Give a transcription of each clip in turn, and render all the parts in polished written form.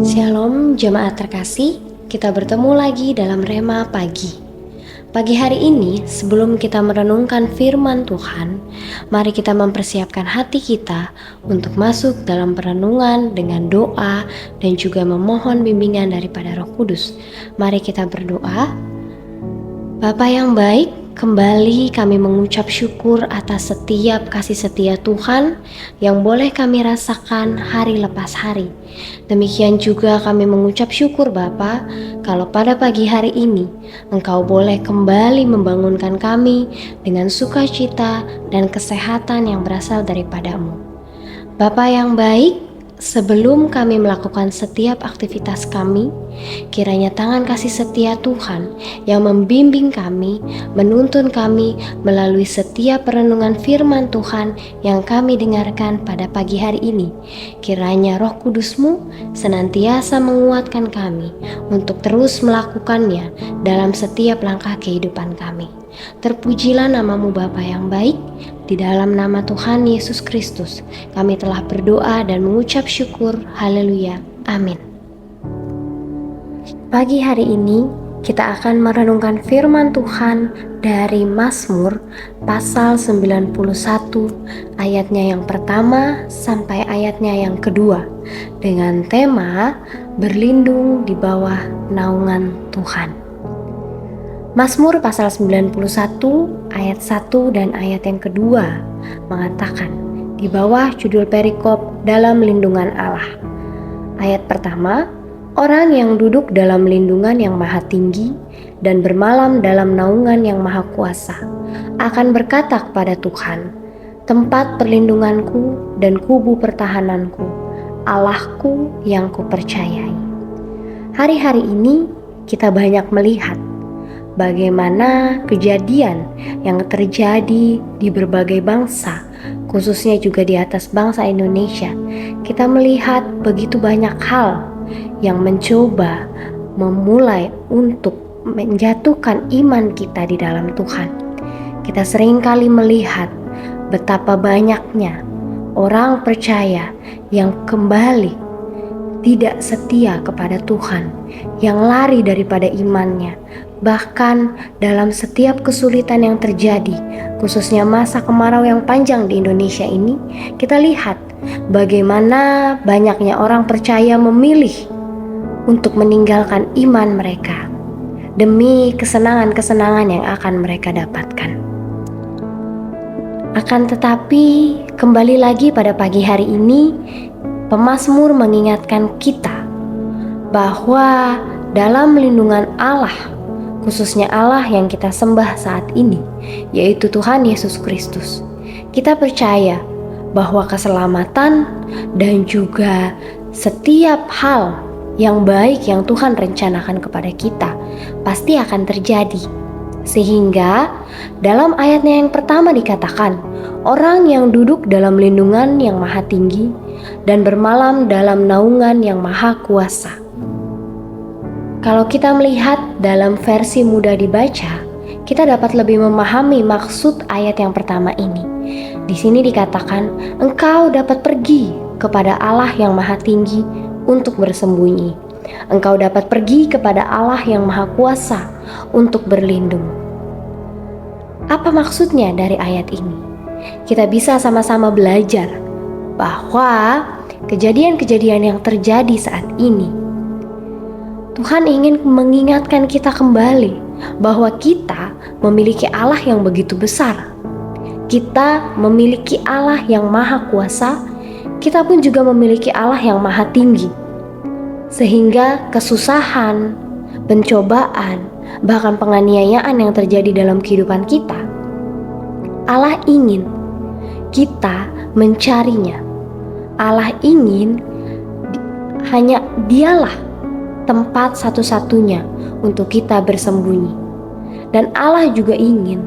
Shalom jemaat terkasih, kita bertemu lagi dalam Rema Pagi. Pagi hari ini, sebelum kita merenungkan firman Tuhan, mari kita mempersiapkan hati kita untuk masuk dalam perenungan dengan doa dan juga memohon bimbingan daripada Roh Kudus. Mari kita berdoa. Bapa yang baik, kembali kami mengucap syukur atas setiap kasih setia Tuhan yang boleh kami rasakan hari lepas hari. Demikian juga kami mengucap syukur Bapa, kalau pada pagi hari ini Engkau boleh kembali membangunkan kami dengan sukacita dan kesehatan yang berasal daripada-Mu. Bapa yang baik, sebelum kami melakukan setiap aktivitas kami, kiranya tangan kasih setia Tuhan yang membimbing kami, menuntun kami melalui setiap perenungan firman Tuhan yang kami dengarkan pada pagi hari ini. Kiranya Roh Kudus-Mu senantiasa menguatkan kami untuk terus melakukannya dalam setiap langkah kehidupan kami. Terpujilah nama-Mu Bapa yang baik. Di dalam nama Tuhan Yesus Kristus, kami telah berdoa dan mengucap syukur. Haleluya. Amin. Pagi hari ini, kita akan merenungkan firman Tuhan dari Mazmur pasal 91, ayatnya yang pertama sampai ayatnya yang kedua, dengan tema berlindung di bawah naungan Tuhan. Mazmur pasal 91 ayat 1 dan ayat yang kedua mengatakan di bawah judul perikop dalam lindungan Allah. Ayat pertama, orang yang duduk dalam lindungan yang maha tinggi dan bermalam dalam naungan yang maha kuasa akan berkata kepada Tuhan, tempat perlindunganku dan kubu pertahananku, Allahku yang kupercayai. Hari-hari ini kita banyak melihat bagaimana kejadian yang terjadi di berbagai bangsa, khususnya juga di atas bangsa Indonesia. Kita melihat begitu banyak hal yang mencoba memulai untuk menjatuhkan iman kita di dalam Tuhan. Kita seringkali melihat betapa banyaknya orang percaya yang kembali tidak setia kepada Tuhan, yang lari daripada imannya. Bahkan dalam setiap kesulitan yang terjadi, khususnya masa kemarau yang panjang di Indonesia ini, kita lihat bagaimana banyaknya orang percaya memilih untuk meninggalkan iman mereka demi kesenangan-kesenangan yang akan mereka dapatkan. Akan tetapi, kembali lagi pada pagi hari ini, pemazmur mengingatkan kita bahwa dalam lindungan Allah, khususnya Allah yang kita sembah saat ini, yaitu Tuhan Yesus Kristus, kita percaya bahwa keselamatan dan juga setiap hal yang baik yang Tuhan rencanakan kepada kita pasti akan terjadi. Sehingga dalam ayatnya yang pertama dikatakan, orang yang duduk dalam lindungan yang maha tinggi dan bermalam dalam naungan yang maha kuasa. Kalau kita melihat dalam versi mudah dibaca, kita dapat lebih memahami maksud ayat yang pertama ini. Di sini dikatakan, engkau dapat pergi kepada Allah yang maha tinggi untuk bersembunyi. Engkau dapat pergi kepada Allah yang maha kuasa untuk berlindung. Apa maksudnya dari ayat ini? Kita bisa sama-sama belajar bahwa kejadian-kejadian yang terjadi saat ini, Tuhan ingin mengingatkan kita kembali bahwa kita memiliki Allah yang begitu besar. Kita memiliki Allah yang maha kuasa, kita pun juga memiliki Allah yang maha tinggi. Sehingga kesusahan, pencobaan, bahkan penganiayaan yang terjadi dalam kehidupan kita, Allah ingin kita mencarinya. Allah ingin hanya Dialah tempat satu-satunya untuk kita bersembunyi. Dan Allah juga ingin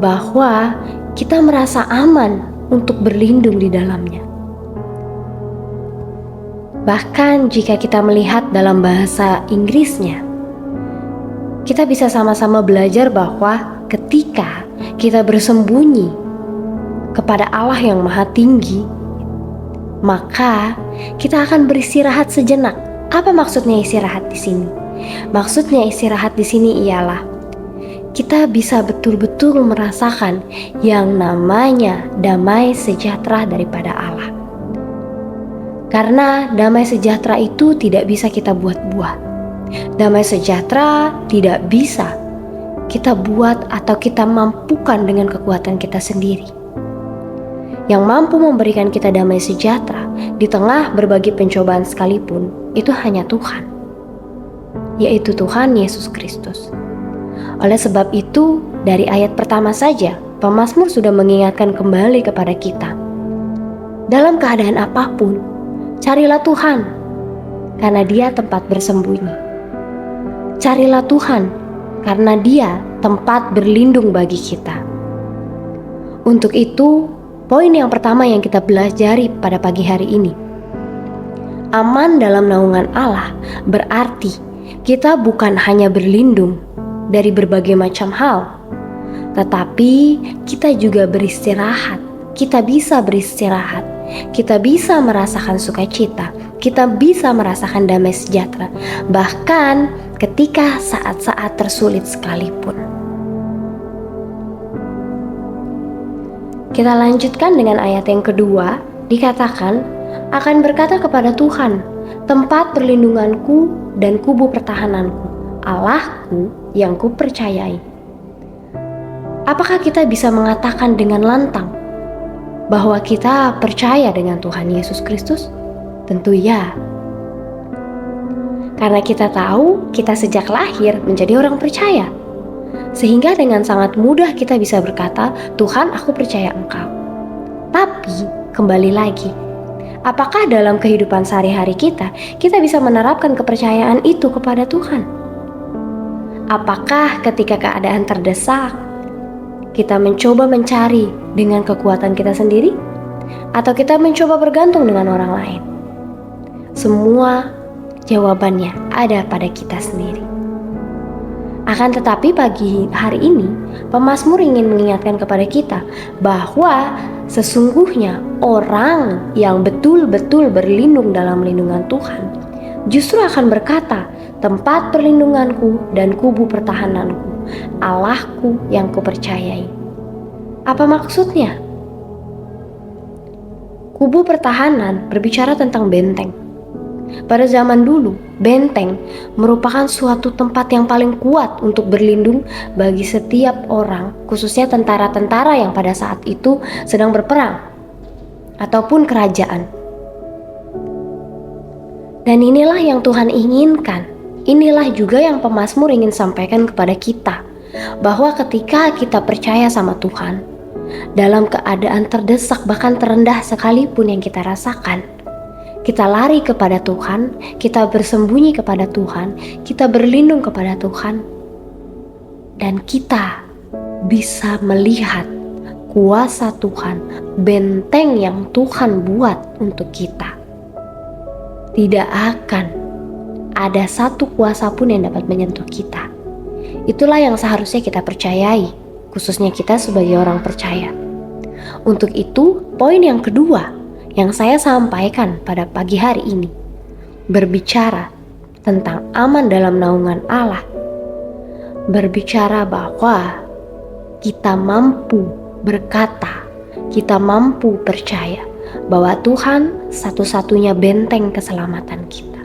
bahwa kita merasa aman untuk berlindung di dalamnya. Bahkan jika kita melihat dalam bahasa Inggrisnya, kita bisa sama-sama belajar bahwa ketika kita bersembunyi kepada Allah yang maha tinggi, maka kita akan beristirahat sejenak Apa maksudnya istirahat di sini? Maksudnya istirahat di sini ialah kita bisa betul-betul merasakan yang namanya damai sejahtera daripada Allah. Karena damai sejahtera itu tidak bisa kita buat-buat. Damai sejahtera tidak bisa kita buat atau kita mampukan dengan kekuatan kita sendiri. Yang mampu memberikan kita damai sejahtera di tengah berbagai pencobaan sekalipun, itu hanya Tuhan, yaitu Tuhan Yesus Kristus. Oleh sebab itu, dari ayat pertama saja, pemazmur sudah mengingatkan kembali kepada kita. Dalam keadaan apapun, carilah Tuhan, karena Dia tempat bersembunyi. Carilah Tuhan, karena Dia tempat berlindung bagi kita. Untuk itu, poin yang pertama yang kita pelajari pada pagi hari ini, aman dalam naungan Allah berarti kita bukan hanya berlindung dari berbagai macam hal, tetapi kita juga beristirahat. Kita bisa beristirahat, kita bisa merasakan sukacita, kita bisa merasakan damai sejahtera, bahkan ketika saat-saat tersulit sekalipun. Kita lanjutkan dengan ayat yang kedua, dikatakan, akan berkata kepada Tuhan, tempat perlindunganku dan kubu pertahananku, Allahku yang kupercayai. Apakah kita bisa mengatakan dengan lantang bahwa kita percaya dengan Tuhan Yesus Kristus? Tentu ya. Karena kita tahu kita sejak lahir menjadi orang percaya. Sehingga dengan sangat mudah kita bisa berkata, Tuhan, aku percaya Engkau. Tapi kembali lagi, apakah dalam kehidupan sehari-hari kita bisa menerapkan kepercayaan itu kepada Tuhan? Apakah ketika keadaan terdesak, kita mencoba mencari dengan kekuatan kita sendiri? Atau kita mencoba bergantung dengan orang lain? Semua jawabannya ada pada kita sendiri. Akan tetapi pagi hari ini, pemazmur ingin mengingatkan kepada kita bahwa sesungguhnya orang yang betul-betul berlindung dalam lindungan Tuhan justru akan berkata, tempat perlindunganku dan kubu pertahananku, Allahku yang kupercayai. Apa maksudnya? Kubu pertahanan berbicara tentang benteng. Pada zaman dulu, benteng merupakan suatu tempat yang paling kuat untuk berlindung bagi setiap orang, khususnya tentara-tentara yang pada saat itu sedang berperang, ataupun kerajaan. Dan inilah yang Tuhan inginkan. Inilah juga yang pemazmur ingin sampaikan kepada kita, bahwa ketika kita percaya sama Tuhan, dalam keadaan terdesak bahkan terendah sekalipun yang kita rasakan, kita lari kepada Tuhan, kita bersembunyi kepada Tuhan, kita berlindung kepada Tuhan, dan kita bisa melihat kuasa Tuhan, benteng yang Tuhan buat untuk kita. Tidak akan ada satu kuasa pun yang dapat menyentuh kita. Itulah yang seharusnya kita percayai, khususnya kita sebagai orang percaya. Untuk itu, poin yang kedua yang saya sampaikan pada pagi hari ini berbicara tentang aman dalam naungan Allah, berbicara bahwa kita mampu berkata, kita mampu percaya bahwa Tuhan satu-satunya benteng keselamatan kita.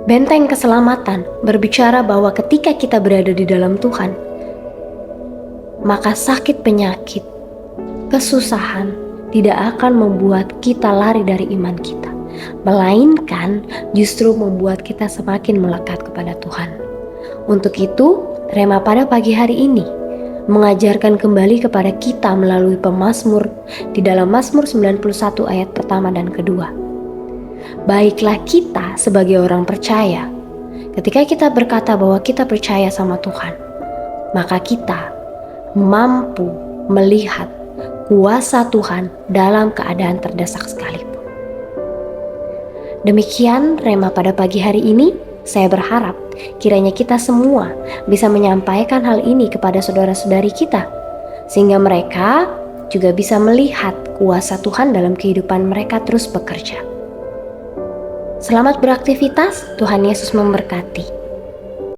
Benteng keselamatan berbicara bahwa ketika kita berada di dalam Tuhan, maka sakit penyakit, kesusahan tidak akan membuat kita lari dari iman kita, melainkan justru membuat kita semakin melekat kepada Tuhan. Untuk itu, Rema pada pagi hari ini mengajarkan kembali kepada kita melalui pemazmur di dalam Mazmur 91 ayat pertama dan kedua. Baiklah kita sebagai orang percaya, ketika kita berkata bahwa kita percaya sama Tuhan, maka kita mampu melihat kuasa Tuhan dalam keadaan terdesak sekalipun. Demikian Rema pada pagi hari ini. Saya berharap kiranya kita semua bisa menyampaikan hal ini kepada saudara-saudari kita, sehingga mereka juga bisa melihat kuasa Tuhan dalam kehidupan mereka terus bekerja. Selamat beraktivitas, Tuhan Yesus memberkati.